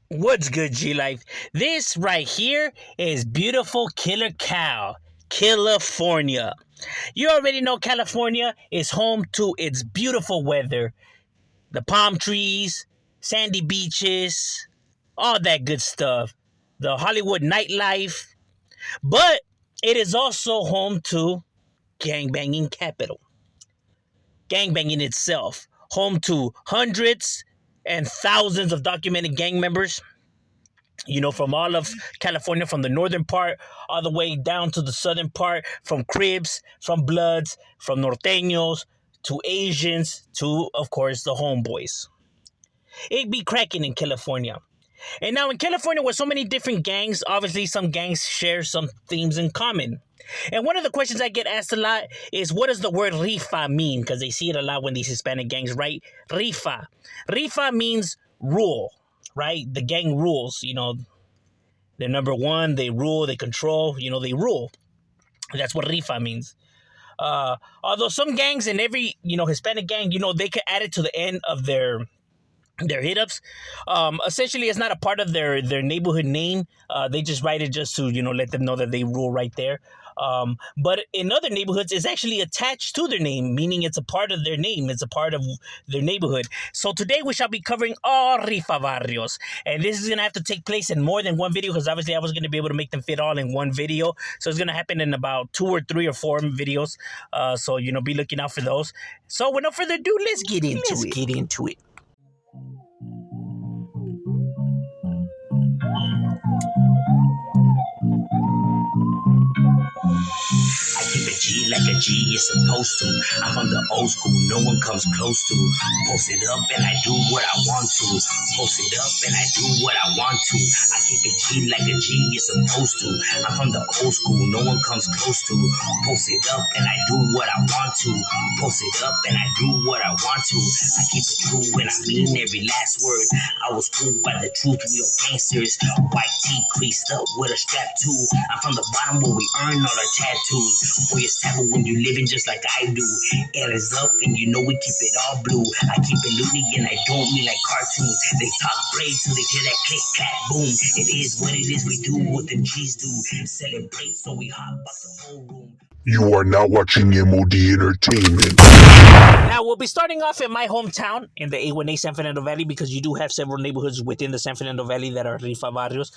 What's good, G Life? This right here is beautiful Killer Cow, California. You already know California is home to its beautiful weather, the palm trees, sandy beaches, all that good stuff, the Hollywood nightlife, but it is also home to gangbanging capital, gangbanging itself, home to hundreds and thousands of documented gang members, from all of California, from the northern part all the way down to the southern part, from Cribs, from Bloods, from Norteños, to Asians, to, of course, the homeboys. It be cracking in California. And now in California, with so many different gangs, obviously some gangs share some themes in common. And one of the questions I get asked a lot is, what does the word rifa mean? Because they see it a lot when these Hispanic gangs write rifa. Rifa means rule, right? The gang rules, they're number one, they rule, they control, they rule. That's what rifa means. Although some gangs and every, Hispanic gang, they could add it to the end of their hit ups. Essentially, it's not a part of their neighborhood name. They just write it just to let them know that they rule right there. But in other neighborhoods, it's actually attached to their name, meaning it's a part of their name. It's a part of their neighborhood. So today we shall be covering all rifa barrios, and this is gonna have to take place in more than one video because obviously I was gonna be able to make them fit all in one video. So it's gonna happen in about 2 or 3 or 4 videos. So be looking out for those. So with no further ado, let's get into it. I keep it G like a G is supposed to. I'm from the old school, no one comes close to. Post it up and I do what I want to. Post it up and I do what I want to. I keep it G like a G is supposed to. I'm from the old school, no one comes close to. Post it up and I do what I want to. Post it up and I do what I want to. I keep it true and I mean every last word. I was fooled by the truth, real gangsters. White tee creased up with a strap too. I'm from the bottom where we earn all our tattoos. Boy, it's taboo when you living just like I do. Air is up and we keep it all blue. I keep it loony and I don't mean like cartoons. They talk brave till they hear that click, clap, boom. It is what it is, we do what the G's do. Celebrate so we hot box the whole room. You are now watching M.O.D. Entertainment. Now, we'll be starting off in my hometown in the A1A San Fernando Valley because you do have several neighborhoods within the San Fernando Valley that are rifa barrios.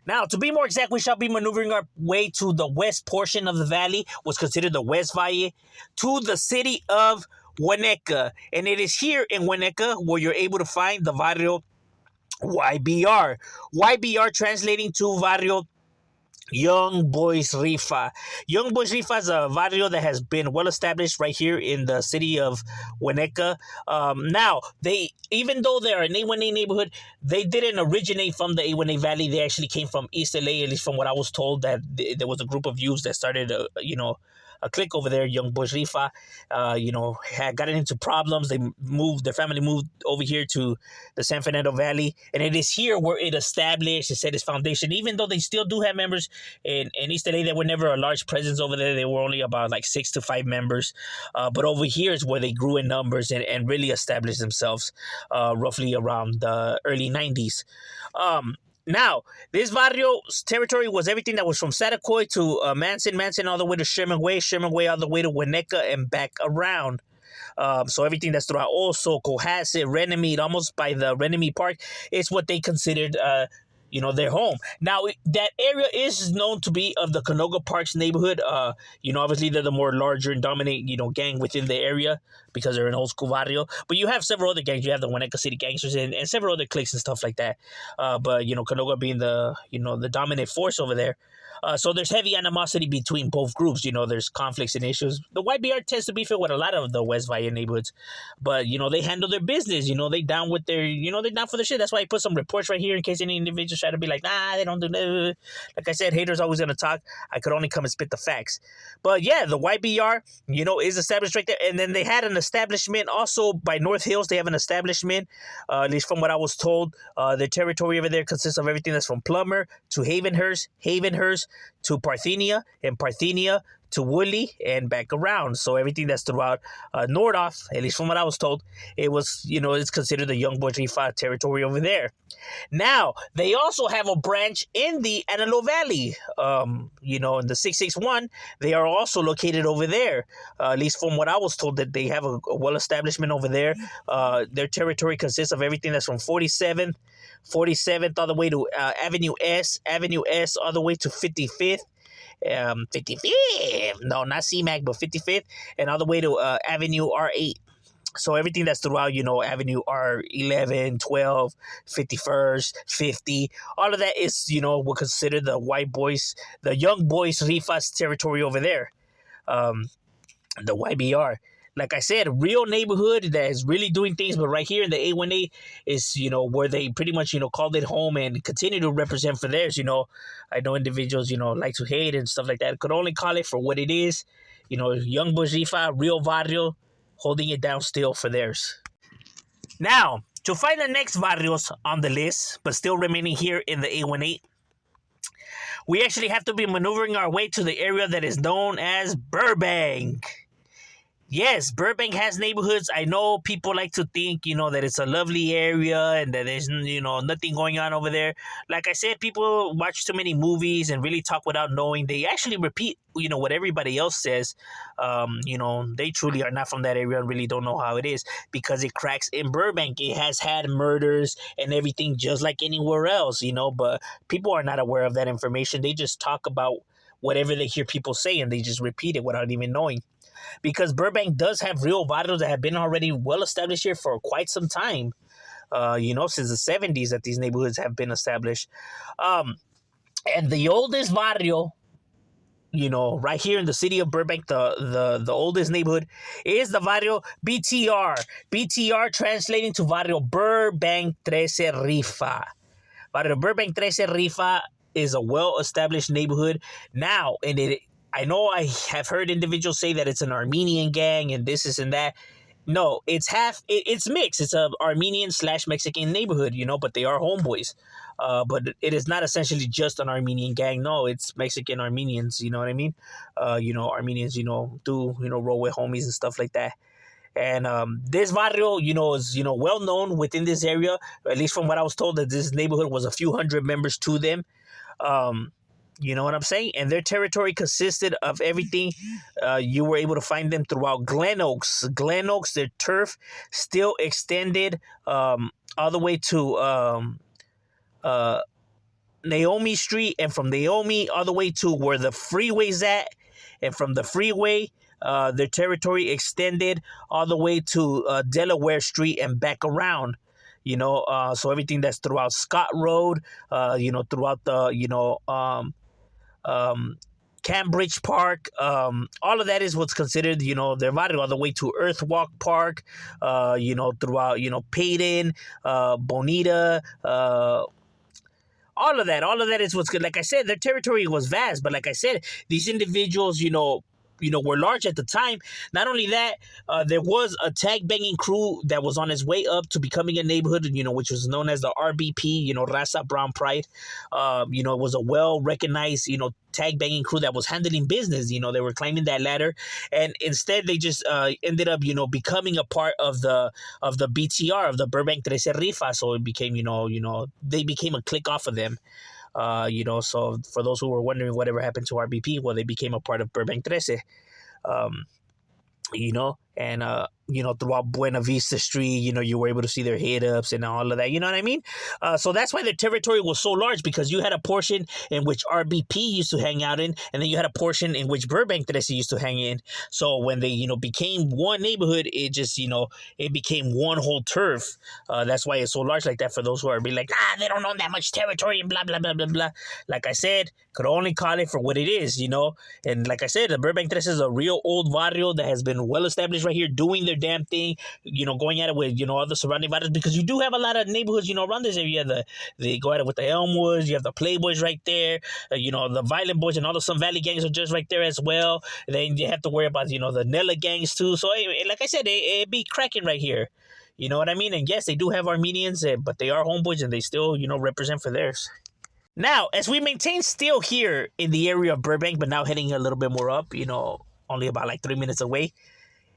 Now, to be more exact, we shall be maneuvering our way to the west portion of the valley, what's considered the West Valle, to the city of Winnetka. And it is here in Winnetka where you're able to find the barrio YBR. YBR translating to barrio Young Boys Rifa. Young Boys Rifa is a barrio that has been well established right here in the city of Winnetka. Now, even though they're an A1A neighborhood, they didn't originate from the A1A Valley. They actually came from East LA, at least from what I was told, that there was a group of youths that started, a clique over there, Young Boys Rifa, had gotten into problems. Their family moved over here to the San Fernando Valley, and it is here where it established, it set its foundation, even though they still do have members in East LA. They were never a large presence over there. They were only about like 6 to 5 members, but over here is where they grew in numbers and really established themselves, roughly around the early 90s. Now, this barrio's territory was everything that was from Satacoy to Manson all the way to Sherman Way all the way to Winnetka and back around. So everything that's throughout also Cohasset, Rennemede, almost by the Rennemede Park, is what they considered, their home. Now, that area is known to be of the Canoga Parks neighborhood. Obviously they're the more larger and dominant, gang within the area because they're an old school barrio. But you have several other gangs. You have the Winnetka City Gangsters and several other cliques and stuff like that. But Canoga being the dominant force over there. So there's heavy animosity between both groups. There's conflicts and issues. The YBR tends to be filled with a lot of the West Valle neighborhoods, but they handle their business. They down with their, they're down for the shit. That's why I put some reports right here in case any individuals try to be like, nah, they don't do that. Like I said, haters always gonna talk. I could only come and spit the facts. But yeah, the YBR, is established right there, and then they had an establishment also by North Hills. They have an establishment, at least from what I was told. Their territory over there consists of everything that's from Plummer to Havenhurst to Parthenia, and Parthenia to Woodley and back around. So everything that's throughout Nordoff, at least from what I was told, it was, it's considered the Young Boys Rifa territory over there. Now, they also have a branch in the Antelope Valley. In the 661, they are also located over there. At least from what I was told, that they have a well-establishment over there. Their territory consists of everything that's from 47th all the way to Avenue S all the way to 55th. 55th, no, not CMAC, but 55th, and all the way to Avenue R8. So everything that's throughout, Avenue R11, 12, 51st, 50, all of that is, we'll consider the white boys, the young boys Rifa's territory over there, the YBR. Like I said, real neighborhood that is really doing things, but right here in the A1A is, where they pretty much, called it home and continue to represent for theirs. I know individuals, like to hate and stuff like that. Could only call it for what it is. Young boys Rifa, real barrio, holding it down still for theirs. Now, to find the next barrios on the list, but still remaining here in the A18, we actually have to be maneuvering our way to the area that is known as Burbank. Yes, Burbank has neighborhoods. I know people like to think, that it's a lovely area and that there's, nothing going on over there. Like I said, people watch too many movies and really talk without knowing. They actually repeat, what everybody else says. They truly are not from that area and really don't know how it is because it cracks in Burbank. It has had murders and everything just like anywhere else, but people are not aware of that information. They just talk about whatever they hear people say and they just repeat it without even knowing. Because Burbank does have real barrios that have been already well established here for quite some time. Since the 70s that these neighborhoods have been established. And the oldest barrio, right here in the city of Burbank, the oldest neighborhood is the barrio BTR. BTR translating to barrio Burbank 13 Rifa. Barrio Burbank 13 Rifa is a well-established neighborhood now, and I know I have heard individuals say that it's an Armenian gang and this and that. No, it's mixed. It's a Armenian/Mexican neighborhood, but they are homeboys. But it is not essentially just an Armenian gang. No, it's Mexican Armenians. You know what I mean? Armenians, do roll with homies and stuff like that. And this barrio, is well known within this area. At least from what I was told, that this neighborhood was a few hundred members to them. You know what I'm saying? And their territory consisted of everything. You were able to find them throughout Glen Oaks. Glen Oaks, their turf still extended all the way to Naomi Street. And from Naomi all the way to where the freeway's at. And from the freeway, their territory extended all the way to Delaware Street and back around. So everything that's throughout Scott Road, throughout the, Cambridge Park, all of that is what's considered, their barrio, all the way to Earthwalk Park, throughout, Payton, Bonita, all of that is what's good. Like I said, their territory was vast, but like I said, these individuals, were large at the time. Not only that, there was a tag banging crew that was on its way up to becoming a neighborhood, which was known as the RBP, Raza Brown Pride. It was a well-recognized, tag banging crew that was handling business. They were climbing that ladder, and instead they just ended up, becoming a part of the BTR, of the Burbank 13 Rifa. So it became, they became a clique off of them. So for those who were wondering whatever happened to RBP, well, they became a part of Burbank 13. And throughout Buena Vista Street, you were able to see their hit-ups and all of that, you know what I mean? So that's why their territory was so large, because you had a portion in which RBP used to hang out in, and then you had a portion in which Burbank 13 used to hang in. So when they, became one neighborhood, it just, it became one whole turf. That's why it's so large like that, for those who are being like, they don't own that much territory and blah, blah, blah, blah, blah. Like I said, could only call it for what it is, And like I said, the Burbank 13 is a real old barrio that has been well established right here, doing their damn thing, going at it with, all the surrounding barrios, because you do have a lot of neighborhoods, around this area. They go at it with the Elmwoods, you have the Playboys right there, the Violent Boys and all the Sun Valley gangs are just right there as well. Then you have to worry about, the Nella gangs too. So, like I said, it be cracking right here. You know what I mean? And yes, they do have Armenians, but they are homeboys and they still, represent for theirs. Now, as we maintain still here in the area of Burbank, but now heading a little bit more up, only about like 3 minutes away,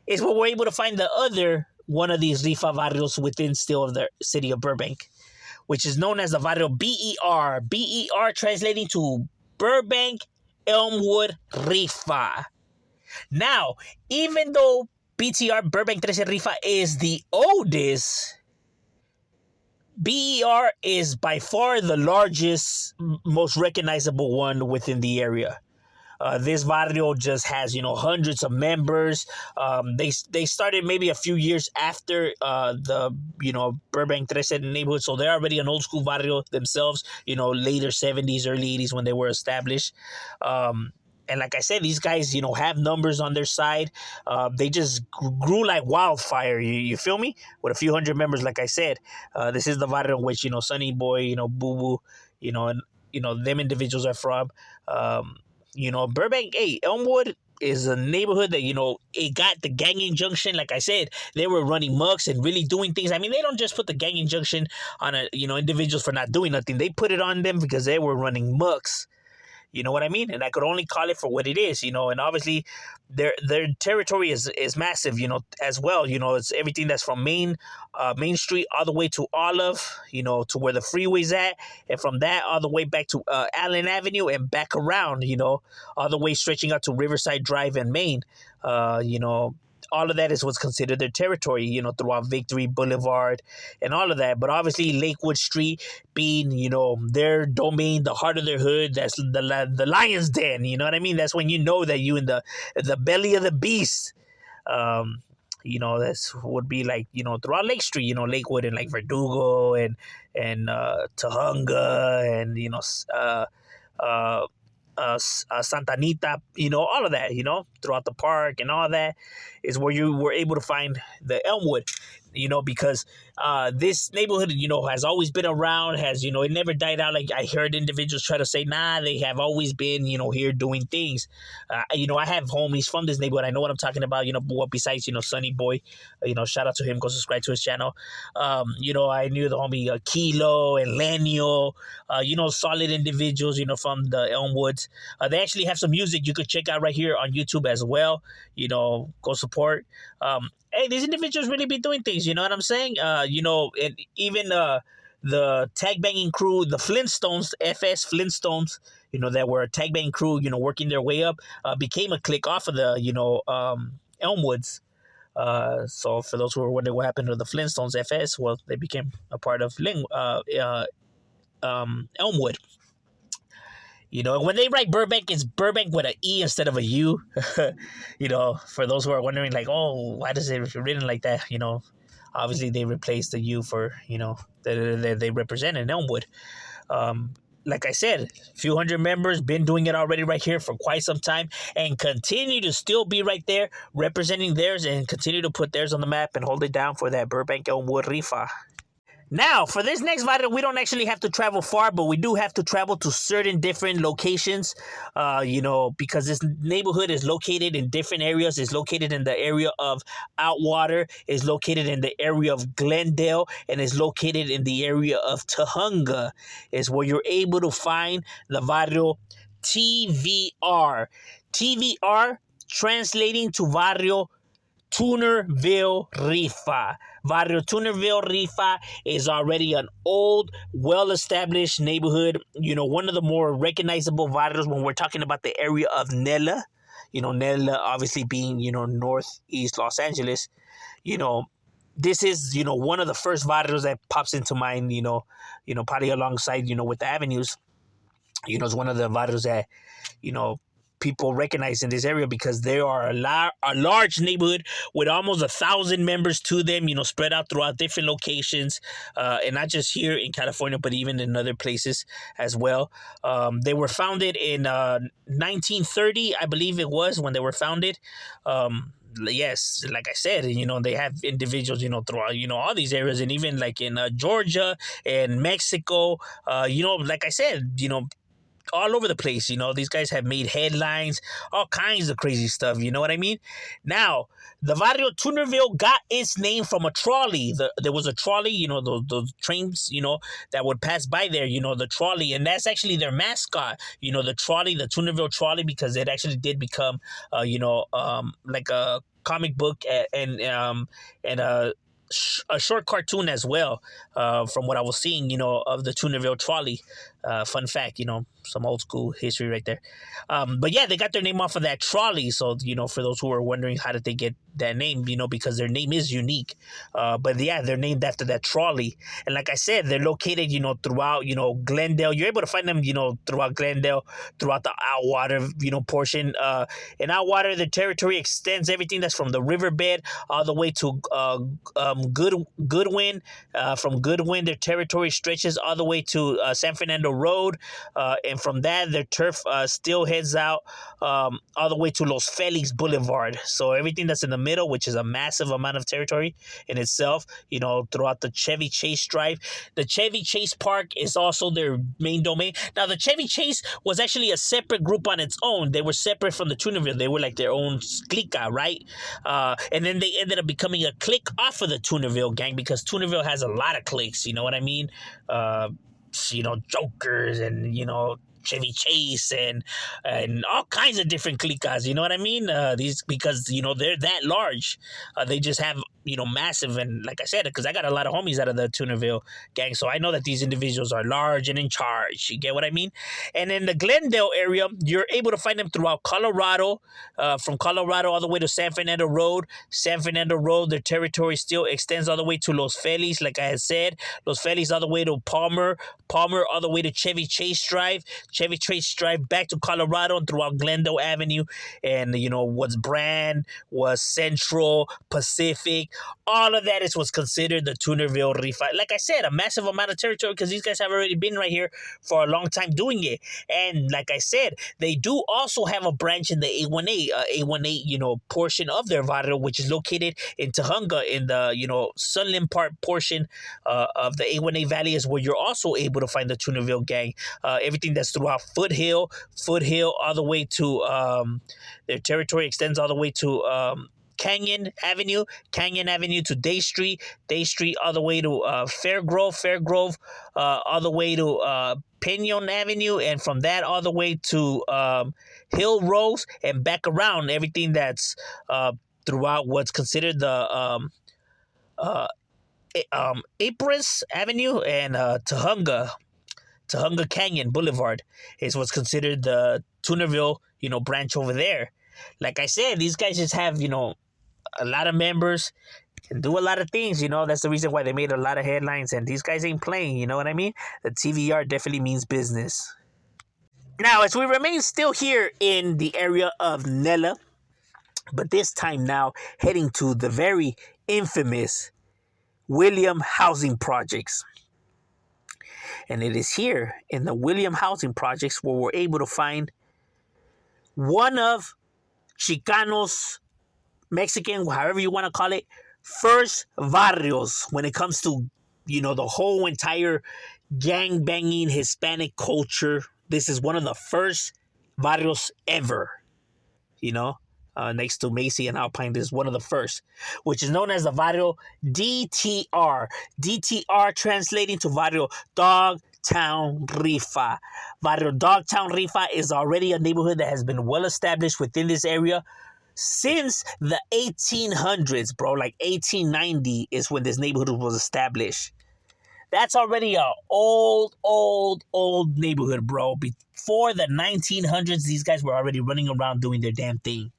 is where we're able to find the other one of these rifa barrios within still of the city of Burbank, which is known as the barrio BER. BER translating to Burbank Elmwood Rifa. Now, even though BTR Burbank 13 Rifa is the oldest, BER is by far the largest, most recognizable one within the area. This barrio just has hundreds of members. They started maybe a few years after the Burbank 13 neighborhood, so they're already an old school barrio themselves. Later 70s, early 80s when they were established. And like I said, these guys, have numbers on their side. They just grew like wildfire. You feel me? With a few hundred members, like I said. This is the barrio in which, Sunny Boy, Boo Boo, and, them individuals are from. Burbank, hey, Elmwood is a neighborhood that, it got the gang injunction. Like I said, they were running mucks and really doing things. I mean, they don't just put the gang injunction on, individuals for not doing nothing. They put it on them because they were running mucks. You know what I mean? And I could only call it for what it is, and obviously their territory is massive, as well. It's everything that's from Main Street all the way to Olive, to where the freeway's at, and from that all the way back to Allen Avenue and back around, all the way stretching out to Riverside Drive and Main. All of that is what's considered their territory, throughout Victory Boulevard and all of that. But obviously Lakewood Street being, their domain, the heart of their hood, that's the lion's den, you know what I mean? That's when you know that you in the belly of the beast. That's would be like, throughout Lake Street, Lakewood and like Verdugo and Tahunga and, Santa Anita, all of that, throughout the park and all that is where you were able to find the Elmwood, because this neighborhood, has always been around, has, it never died out. Like I heard individuals try to say, nah, they have always been, here doing things. I have homies from this neighborhood. I know what I'm talking about, besides, Sunny Boy, shout out to him, go subscribe to his channel. I knew the homie Kilo and Lanio, solid individuals, from the Elmwoods. They actually have some music you could check out right here on YouTube as well. Go support. Hey, these individuals really be doing things, you know what I'm saying? And even the tag banging crew, the Flintstones, FS Flintstones, that were a tag banging crew, working their way up, became a clique off of the, Elmwoods. So for those who are wondering what happened to the Flintstones FS, well, they became a part of Elmwood. When they write Burbank, it's Burbank with an E instead of a U. For those who are wondering, like, oh, why does it written like that? Obviously they replaced the U for, they represent in Elmwood. Like I said, a few hundred members, been doing it already right here for quite some time, and continue to still be right there representing theirs and continue to put theirs on the map and hold it down for that Burbank Elmwood Rifa. Now, for this next video, we don't actually have to travel far, but we do have to travel to certain different locations, because this neighborhood is located in different areas. It's located in the area of Outwater, is located in the area of Glendale, and is located in the area of Tahunga, is where you're able to find the barrio TVR. TVR translating to barrio Tunerville Rifa. Barrio Tunerville Rifa is already an old, well-established neighborhood. One of the more recognizable barrios when we're talking about the area of Nella. Nella obviously being, northeast Los Angeles. This is, one of the first barrios that pops into mind, probably alongside, with the avenues. It's one of the barrios that, people recognize in this area because they are a large neighborhood with almost 1,000 members to them, spread out throughout different locations, and not just here in California, but even in other places as well. They were founded in 1930, I believe it was when they were founded. Yes, like I said, they have individuals, throughout, all these areas, and even like in Georgia and Mexico, like I said, all over the place. These guys have made headlines, all kinds of crazy stuff. You know what I mean? Now, the barrio Tunerville got its name from a trolley. There was a trolley, those trains, that would pass by there, the trolley. And that's actually their mascot, the trolley, the Tunerville trolley, because it actually did become, like a comic book and a short cartoon as well, from what I was seeing, of the Tunerville trolley. Fun fact, some old school history right there. But yeah, they got their name off of that trolley. So, for those who are wondering how did they get that name, because their name is unique. But yeah, they're named after that trolley. And like I said, they're located, throughout, Glendale. You're able to find them, throughout Glendale, throughout the Outwater, portion. In Outwater, the territory extends everything that's from the riverbed all the way to Goodwin. From Goodwin, their territory stretches all the way to San Fernando Road, and from that, their turf still heads out all the way to Los Felix Boulevard. So everything that's in the middle, which is a massive amount of territory in itself, throughout the Chevy Chase Drive. The Chevy Chase Park is also their main domain. Now, the Chevy Chase was actually a separate group on its own. They were separate from the Tunerville. They were like their own clica, right? And then they ended up becoming a clique off of the Tunerville gang, because Tunerville has a lot of cliques, you know what I mean? Jokers and, Chevy Chase and all kinds of different clicas, you know what I mean? These, because, they're that large. They just have, massive, and like I said, because I got a lot of homies out of the Tunerville gang, so I know that these individuals are large and in charge. You get what I mean? And in the Glendale area, you're able to find them throughout Colorado, from Colorado all the way to San Fernando Road. San Fernando Road, their territory still extends all the way to Los Feliz, like I had said. Los Feliz all the way to Palmer all the way to Chevy Chase Drive. Chevy Chase Drive back to Colorado and throughout Glendale Avenue. And, what's Brand, was Central, Pacific. All of that is what's considered the Tunerville rifa. Like I said, a massive amount of territory, because these guys have already been right here for a long time doing it. And like I said, they do also have a branch in the A18, portion of their barrio, which is located in Tujunga, in the, Sunland Park portion of the A18 Valley, is where you're also able to find the Tunerville gang. Everything that's throughout Foothill, all the way to, their territory extends all the way to, Canyon Avenue to Day Street all the way to Fairgrove, all the way to Pinon Avenue, and from that all the way to Hill Rose and back around. Everything that's throughout what's considered the Apris Avenue and Tujunga Canyon Boulevard is what's considered the Tunerville, branch over there. Like I said, these guys just have, a lot of members and do a lot of things, That's the reason why they made a lot of headlines, and these guys ain't playing, you know what I mean? The TVR definitely means business. Now, as we remain still here in the area of Nella, but this time now heading to the very infamous William Housing Projects. And it is here in the William Housing Projects where we're able to find one of Chicano's, Mexican, however you want to call it, first varrios when it comes to, the whole entire gang banging Hispanic culture. This is one of the first varrios ever, next to Macy and Alpine. This is one of the first, which is known as the barrio DTR. DTR translating to barrio Dogtown Rifa. Barrio Dogtown Rifa is already a neighborhood that has been well established within this area since the 1800s, bro. Like 1890 is when this neighborhood was established. That's already a old neighborhood, bro. Before the 1900s, these guys were already running around doing their damn thing.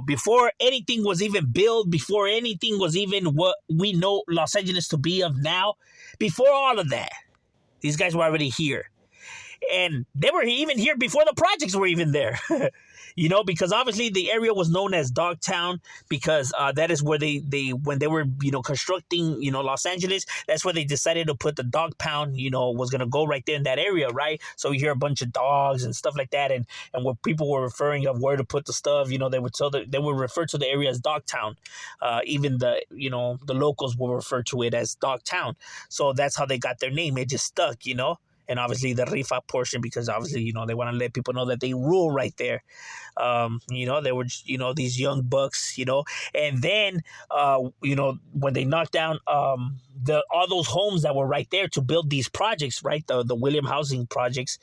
Before anything was even built, before anything was even what we know Los Angeles to be of now, before all of that, these guys were already here. And they were even here before the projects were even there. Because obviously the area was known as Dogtown, because that is where they when they were, constructing, Los Angeles, that's where they decided to put the dog pound, was going to go right there in that area, right? So you hear a bunch of dogs and stuff like that. And where people were referring of where to put the stuff, they would refer to the area as Dogtown. Even the locals will refer to it as Dogtown. So that's how they got their name. It just stuck, and obviously the rifa portion, because obviously, they want to let people know that they rule right there. They were, these young bucks, and then, when they knocked down all those homes that were right there to build these projects, right, the William housing projects,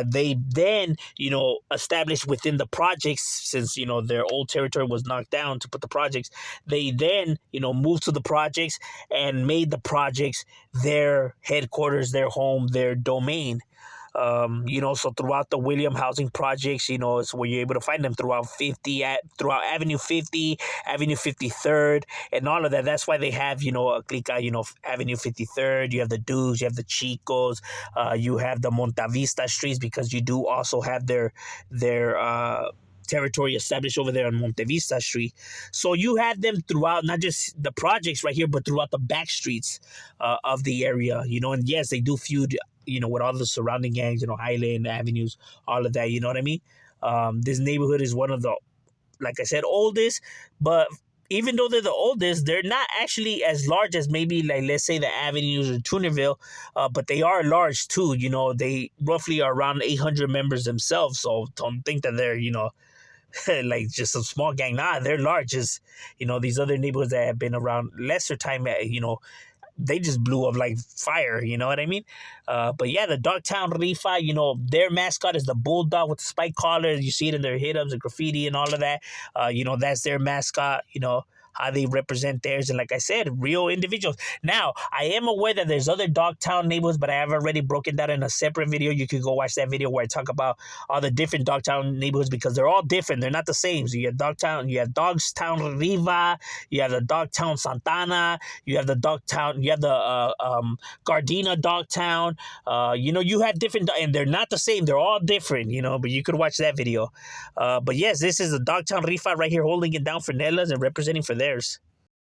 they then, established within the projects, since, their old territory was knocked down to put the projects, they then, moved to the projects and made the projects their headquarters, their home, their domain. So throughout the William housing projects, it's where you're able to find them throughout throughout Avenue 50, Avenue 53rd, and all of that. That's why they have, a clica, Avenue 53rd, you have the Dukes, you have the Chicos, you have the Montavista streets, because you do also have their territory established over there on Montevista Street. So you have them throughout, not just the projects right here, but throughout the back streets of the area, and yes, they do feud, with all the surrounding gangs, Highland Avenues, all of that, you know what I mean? This neighborhood is one of the, like I said, oldest, but even though they're the oldest, they're not actually as large as maybe, like, let's say the Avenues or Tunerville, but they are large too. They roughly are around 800 members themselves, so don't think that they're, like just a small gang. Nah, they're large. Just, these other neighborhoods that have been around lesser time, they just blew up like fire, you know what I mean? But yeah, the Dogtown Rifa, their mascot is the bulldog with the spike collar. You see it in their hit-ups and graffiti and all of that. That's their mascot, how they represent theirs. And like I said, real individuals. Now, I am aware that there's other Dogtown neighborhoods, but I have already broken that in a separate video. You can go watch that video where I talk about all the different Dogtown neighborhoods, because they're all different. They're not the same. So you have Dogtown, you have Dogtown Riva, you have the Dogtown Santana, you have the Dogtown, you have the Gardena Dogtown. You have different, and they're not the same. They're all different, but you could watch that video. But yes, this is the Dogtown Rifa right here, holding it down for Nellas and representing for theirs.